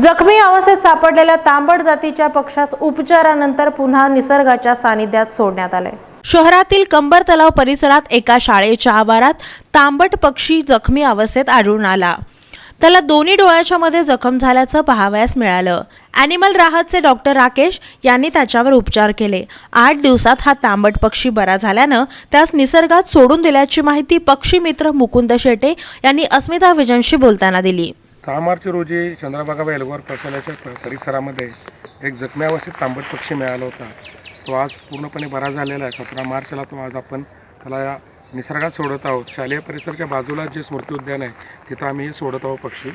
जखमी अवस्थेत सापडलेल्या तांबट जातीच्या पक्ष्यास उपचारानंतर पुन्हा निसर्गाच्या सानिध्यात सोडण्यात आले। शहरातील कंबर तलाव परिसरात एका शाळेच्या आवारात तांबट पक्षी जखमी अवस्थेत आढळून आला। त्याला दोन्ही डोळ्याच्या मध्ये जखम झाल्याचं पाहावयास मिळालं। ॲनिमल राहतचे डॉक्टर राकेश यांनी त्याच्यावर उपचार केले। 8 दिवसात हा तांबट पक्षी बरा झाल्यानं त्यास निसर्गात सोडून दिल्याची माहिती पक्षी मित्र मुकुंद शेटे यांनी अस्मिता विजनशी बोलताना दिली। 6 मार्च रोजी चंद्रभागा वेलगोर प्रशालेच्या परिसरामध्ये एक जखमी अवस्थेत तांबट पक्षी मिळाला होता। तो आज पूर्णपणे बरा झालेला आहे। 17 मार्चला तो आज आपण त्याला निसर्गात सोडत आहोत। शालेय परिसराच्या बाजूला जे स्मृती उद्यान आहे तिथं आम्ही सोडत आहोत पक्षी।